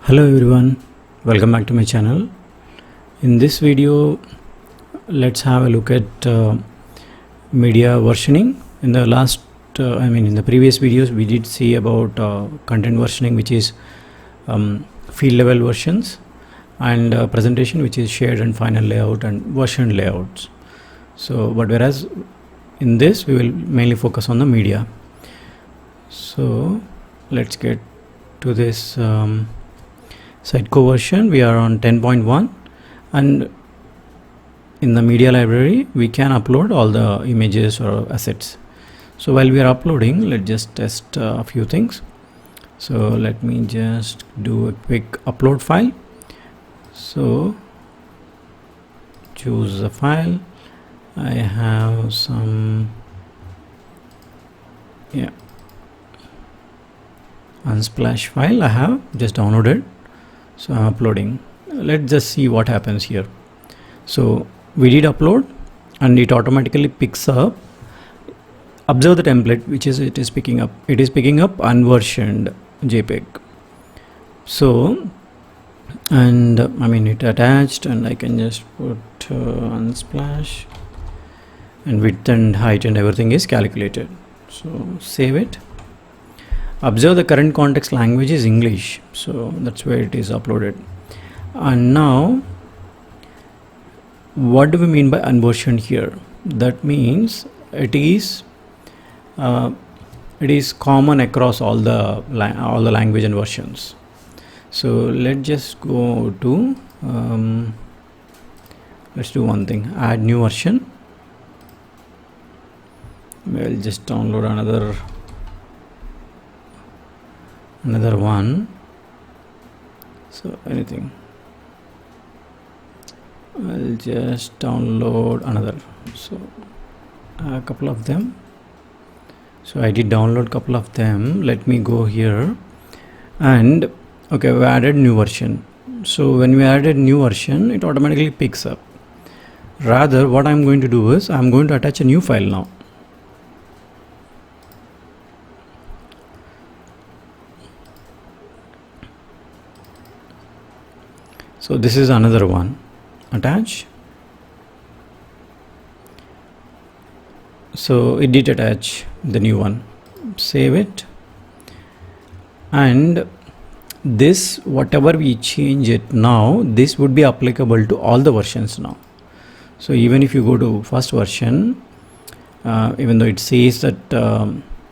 Hello everyone, welcome back to my channel. In this video let's have a look at media versioning. In the in the previous videos we did see about content versioning, which is field level versions, and presentation, which is shared and final layout and version layouts. But whereas in this we will mainly focus on the media. So let's get to this Sitecore version. We are on 10.1, and in the media library we can upload all the images or assets. So while we are uploading, let's just test a few things. So let me just do a quick upload file. So choose a file. I have some Unsplash file I have just downloaded. So I'm uploading. Let's just see what happens here. So we did upload and it automatically picks up. Observe the template, which is it is picking up unversioned JPEG. So, and it attached, and I can just put Unsplash, and width and height and everything is calculated. So save it. Observe the current context language is English, so that's where it is uploaded. And now what do we mean by unversioned here? That means it is common across all the language and versions. So let's just go to let's do one thing, add new version. We'll just download another one. So anything, I'll just download another. So a couple of them. So I did download couple of them. Let me go here, and okay, we added new version. So when we added new version, it automatically picks up. Rather, what I'm going to do is I'm going to attach a new file now. So this is another one. Attach. So it did attach the new one. Save it. And this, whatever we change it now, this would be applicable to all the versions now. So even if you go to first version, even though it says that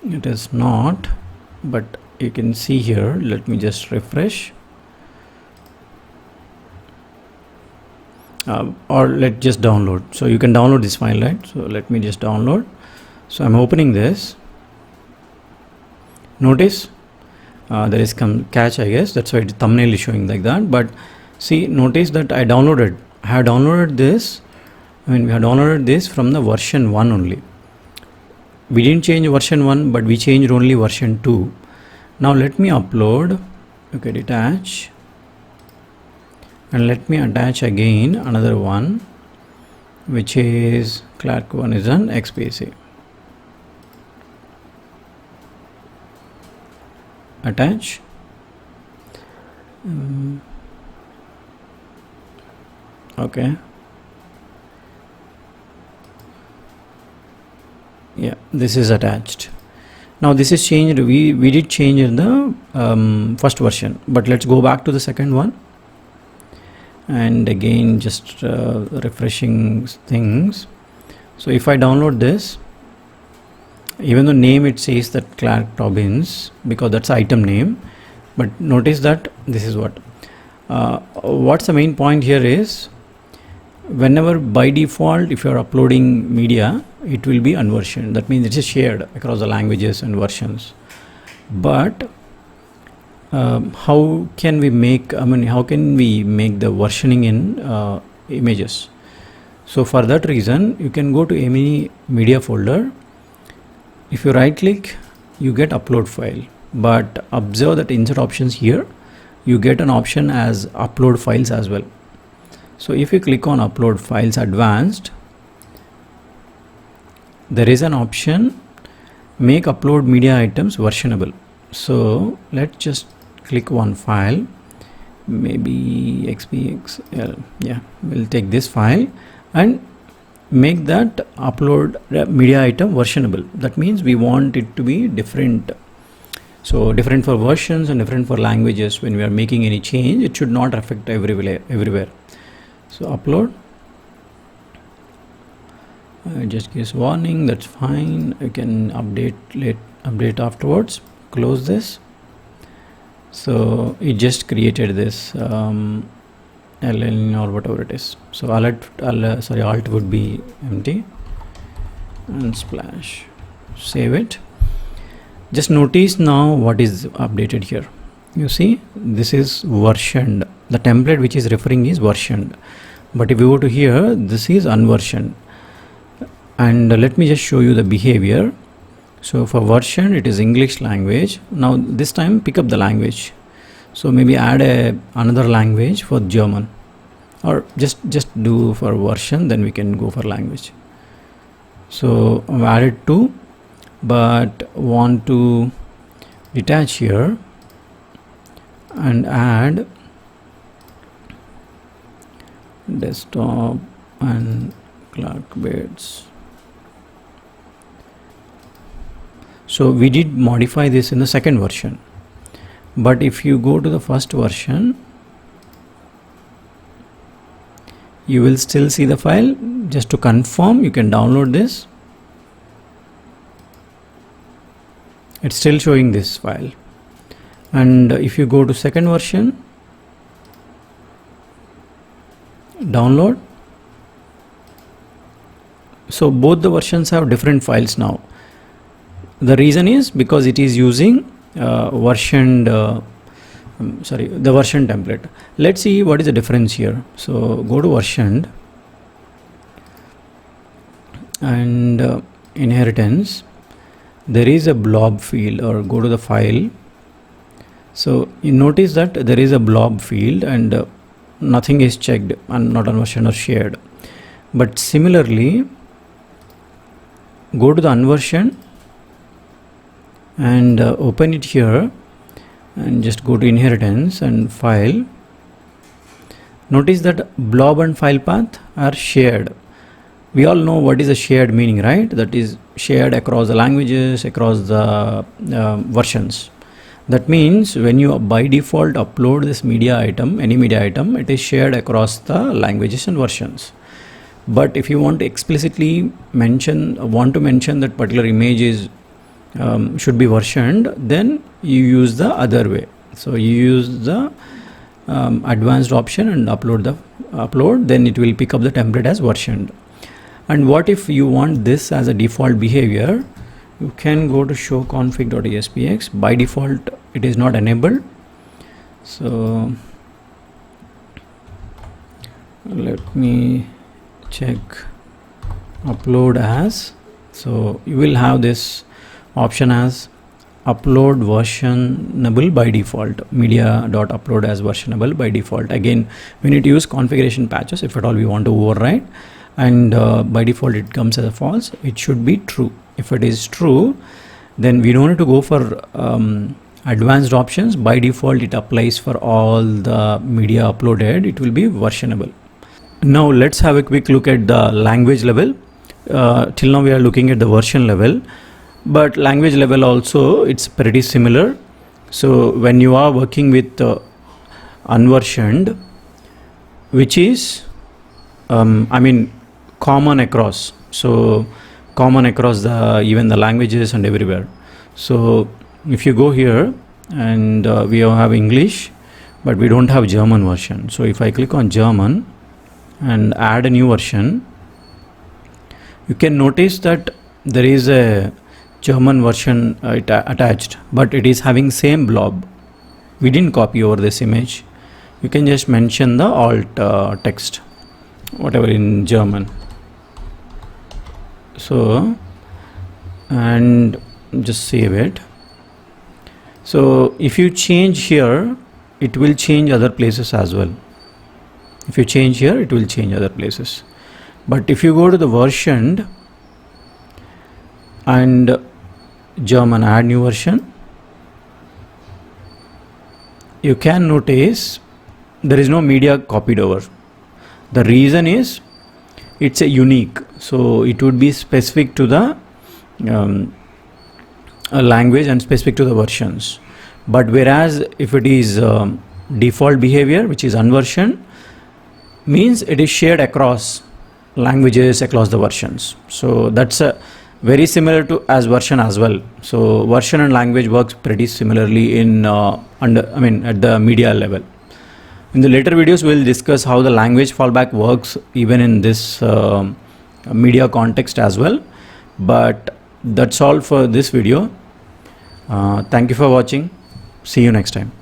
it is not, but you can see here, let me just refresh. Or let's just download. So you can download this file, right? So let me just download. So I'm opening this. Notice there is some catch, I guess. That's why the thumbnail is showing like that. But see, notice that I have downloaded this. We have downloaded this from the version 1 only. We didn't change version 1, but we changed only version 2. Now let me upload. Okay, detach. And let me attach again another one, which is Clark one is an XPC. Attach. Okay. Yeah, this is attached. Now this is changed. We did change in the first version, but let's go back to the second one. And again, just refreshing things. So if I download this, even though name it says that Clark Robbins, because that's item name, but notice that this is what's the main point here is, whenever by default if you are uploading media, it will be unversioned. That means it is shared across the languages and versions. But how can we make the versioning in images? So for that reason, you can go to any media folder. If you right click, you get upload file, but observe that insert options here, you get an option as upload files as well. So if you click on upload files advanced, there is an option, make upload media items versionable. So let's just click one file maybe xpxl. Yeah, we'll take this file and make that upload media item versionable. That means we want it to be different. So different for versions and different for languages. When we are making any change, it should not affect everywhere. So upload. It just gives warning. That's fine. You can update afterwards. Close this. So it just created this ln or whatever it is. So alt would be empty and splash. Save it. Just notice now what is updated here. You see, this is versioned. The template which is referring is versioned. But if you go to here, this is unversioned. And let me just show you the behavior. So for version, it is English language. Now this time pick up the language. So maybe add another language for German, or just do for version, then we can go for language. So I've added 2, but want to detach here and add desktop and Clark-Bates. So we did modify this in the second version, but if you go to the first version, you will still see the file. Just to confirm, you can download this. It's still showing this file. And if you go to second version, download. So both the versions have different files now. The reason is because it is using the version template. Let's see what is the difference here. So go to versioned and inheritance. There is a blob field, or go to the file. So you notice that there is a blob field and nothing is checked and not unversioned or shared. But similarly, go to the unversioned and open it here and just go to inheritance and file. Notice that blob and file path are shared. We all know what is a shared meaning, right? That is shared across the languages, across the versions. That means when you by default upload this media item, any media item, it is shared across the languages and versions. But if you want to explicitly mention that particular image is should be versioned, then you use the other way. So you use the advanced option and upload, then it will pick up the template as versioned. And what if you want this as a default behavior? You can go to show config.aspx. By default, it is not enabled. So let me check upload as. So you will have this option as upload versionable by default, media.upload as versionable by default. Again, we need to use configuration patches if at all we want to override, and by default it comes as a false. It should be true. If it is true, then we don't need to go for advanced options. By default it applies for all the media uploaded. It will be versionable. Now let's have a quick look at the language level. Till now we are looking at the version level, but language level also it's pretty similar. So when you are working with unversioned, which is common across, so common across even the languages and everywhere. So if you go here and we have English, but we don't have German version. So if I click on German and add a new version, you can notice that there is a German version attached, but it is having same blob. We didn't copy over this image. You can just mention the alt text, whatever in German. So, and just save it. So if you change here, it will change other places as well. If you change here, it will change other places. But if you go to the versioned and German, add new version, you can notice there is no media copied over. The reason is it's a unique, so it would be specific to the a language and specific to the versions. But whereas if it is default behavior, which is unversion, means it is shared across languages, across the versions. So that's very similar to as version as well. So version and language works pretty similarly in at the media level. In the later videos, we'll discuss how the language fallback works even in this media context as well. But that's all for this video. Thank you for watching. See you next time.